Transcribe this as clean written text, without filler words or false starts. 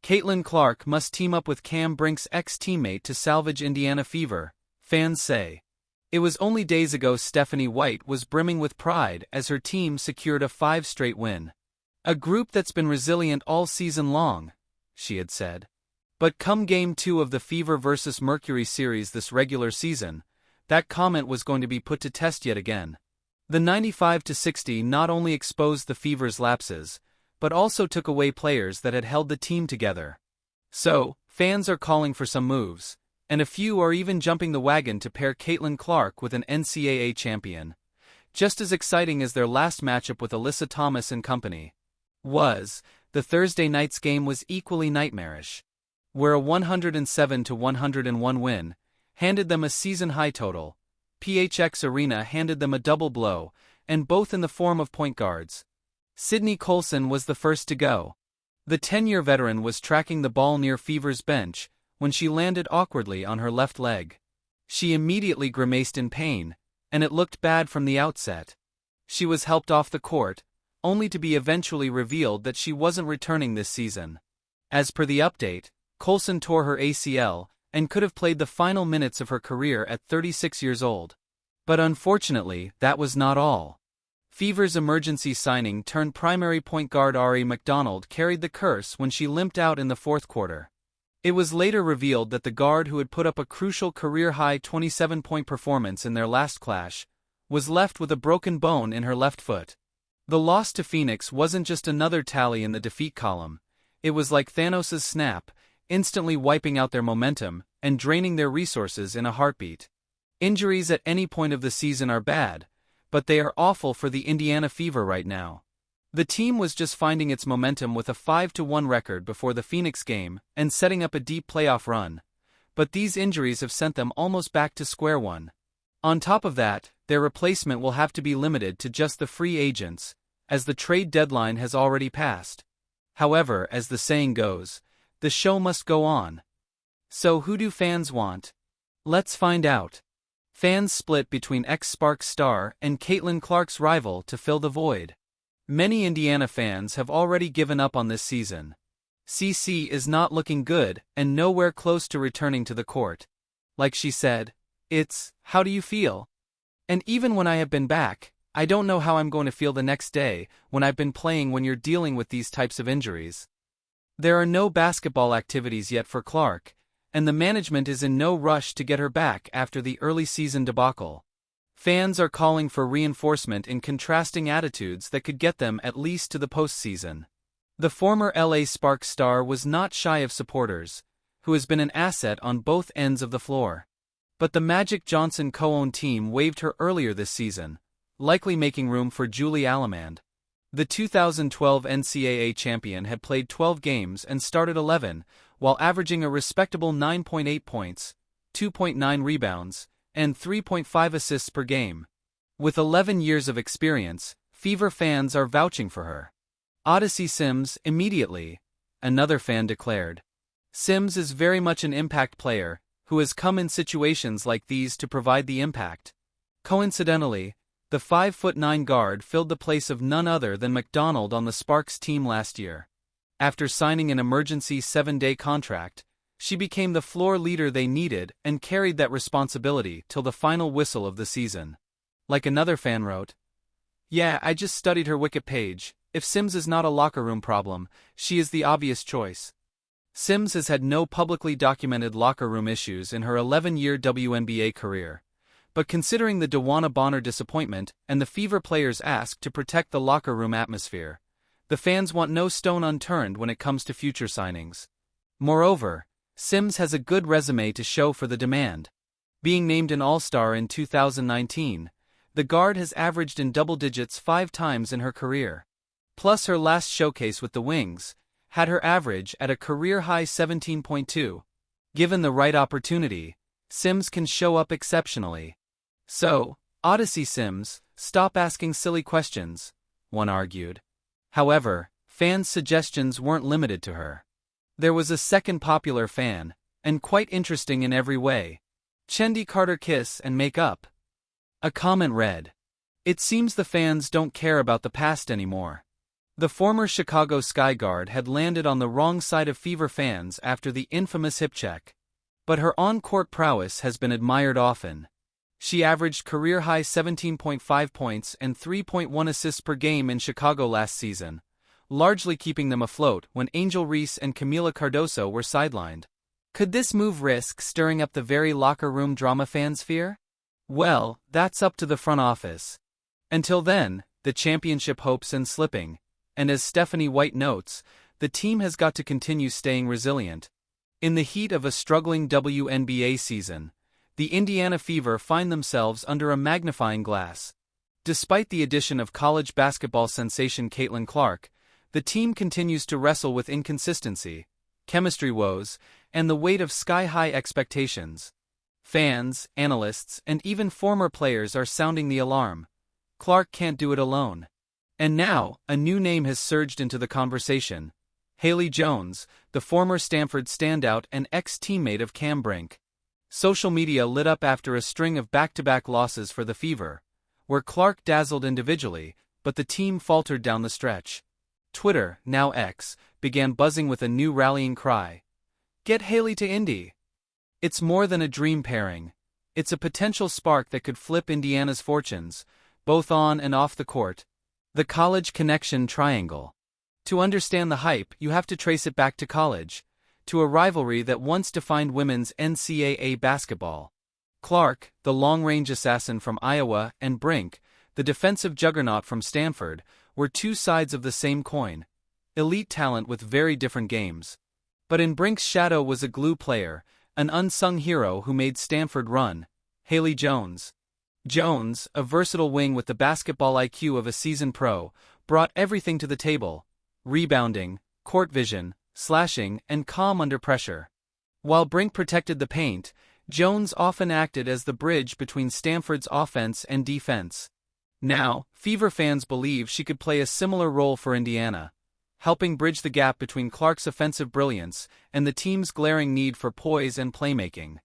Caitlin Clark must team up with Brink's ex-teammate to salvage Indiana Fever, fans say. It was only days ago Stephanie White was brimming with pride as her team secured a 5-straight win. A group that's been resilient all season long, she had said. But come Game 2 of the Fever vs. Mercury series this regular season, that comment was going to be put to test yet again. The 95-60 not only exposed the Fever's lapses, but also took away players that had held the team together. So, fans are calling for some moves, and a few are even jumping the wagon to pair Caitlin Clark with an NCAA champion. Just as exciting as their last matchup with Alyssa Thomas and company was, the Thursday night's game was equally nightmarish, where a 107-101 win handed them a season-high total. PHX Arena handed them a double blow, and both in the form of point guards. Sydney Colson was the first to go. The 10-year veteran was tracking the ball near Fever's bench when she landed awkwardly on her left leg. She immediately grimaced in pain, and it looked bad from the outset. She was helped off the court, only to be eventually revealed that she wasn't returning this season. As per the update, Colson tore her ACL and could have played the final minutes of her career at 36 years old. But unfortunately, that was not all. Fever's emergency signing turned primary point guard Ari McDonald carried the curse when she limped out in the fourth quarter. It was later revealed that the guard who had put up a crucial career-high 27-point performance in their last clash was left with a broken bone in her left foot. The loss to Phoenix wasn't just another tally in the defeat column. It was like Thanos' snap, instantly wiping out their momentum and draining their resources in a heartbeat. Injuries at any point of the season are bad, but they are awful for the Indiana Fever right now. The team was just finding its momentum with a 5-1 record before the Phoenix game and setting up a deep playoff run, but these injuries have sent them almost back to square one. On top of that, their replacement will have to be limited to just the free agents, as the trade deadline has already passed. However, as the saying goes, the show must go on. So who do fans want? Let's find out. Fans split between ex-Sparks star and Caitlin Clark's rival to fill the void. Many Indiana fans have already given up on this season. CC is not looking good and nowhere close to returning to the court. Like she said, it's, "How do you feel? And even when I have been back, I don't know how I'm going to feel the next day when I've been playing when you're dealing with these types of injuries." There are no basketball activities yet for Clark, and the management is in no rush to get her back after the early season debacle. Fans are calling for reinforcement in contrasting attitudes that could get them at least to the postseason. The former LA Sparks star was not shy of supporters, who has been an asset on both ends of the floor. But the Magic Johnson co-owned team waived her earlier this season, likely making room for Julie Alamand. The 2012 NCAA champion had played 12 games and started 11, while averaging a respectable 9.8 points, 2.9 rebounds, and 3.5 assists per game. With 11 years of experience, Fever fans are vouching for her. Odyssey Sims, immediately, another fan declared. Sims is very much an impact player, who has come in situations like these to provide the impact. Coincidentally, the 5'9" guard filled the place of none other than McDonald on the Sparks team last year. After signing an emergency 7-day contract, she became the floor leader they needed and carried that responsibility till the final whistle of the season. Like another fan wrote, "Yeah, I just studied her Wiki page. If Sims is not a locker room problem, she is the obvious choice." Sims has had no publicly documented locker room issues in her 11-year WNBA career. But considering the DeWanna Bonner disappointment and the Fever players' ask to protect the locker room atmosphere, the fans want no stone unturned when it comes to future signings. Moreover, Sims has a good resume to show for the demand. Being named an All-Star in 2019, the guard has averaged in double digits 5 times in her career. Plus her last showcase with the Wings had her average at a career-high 17.2. Given the right opportunity, Sims can show up exceptionally. So, Odyssey Sims, stop asking silly questions, one argued. However, fans' suggestions weren't limited to her. There was a second popular fan, and quite interesting in every way. Chendi Carter kiss and make up. A comment read, "It seems the fans don't care about the past anymore. The former Chicago Skyguard had landed on the wrong side of Fever fans after the infamous hip check. But her on-court prowess has been admired often. She averaged career-high 17.5 points and 3.1 assists per game in Chicago last season, largely keeping them afloat when Angel Reese and Camila Cardoso were sidelined. Could this move risk stirring up the very locker room drama fans fear? Well, that's up to the front office. Until then, the championship hopes and slipping, and as Stephanie White notes, the team has got to continue staying resilient. In the heat of a struggling WNBA season, the Indiana Fever find themselves under a magnifying glass. Despite the addition of college basketball sensation Caitlin Clark, the team continues to wrestle with inconsistency, chemistry woes, and the weight of sky-high expectations. Fans, analysts, and even former players are sounding the alarm. Clark can't do it alone. And now, a new name has surged into the conversation. Haley Jones, the former Stanford standout and ex-teammate of Cam Brink. Social media lit up after a string of back-to-back losses for the Fever, where Clark dazzled individually, but the team faltered down the stretch. Twitter, now X, began buzzing with a new rallying cry. Get Haley to Indy. It's more than a dream pairing. It's a potential spark that could flip Indiana's fortunes, both on and off the court. The college connection triangle. To understand the hype, you have to trace it back to college, to a rivalry that once defined women's NCAA basketball. Clark, the long-range assassin from Iowa, and Brink, the defensive juggernaut from Stanford, were two sides of the same coin. Elite talent with very different games. But in Brink's shadow was a glue player, an unsung hero who made Stanford run, Haley Jones. Jones, a versatile wing with the basketball IQ of a seasoned pro, brought everything to the table: rebounding, court vision, slashing, and calm under pressure. While Brink protected the paint, Jones often acted as the bridge between Stanford's offense and defense. Now, Fever fans believe she could play a similar role for Indiana, helping bridge the gap between Clark's offensive brilliance and the team's glaring need for poise and playmaking.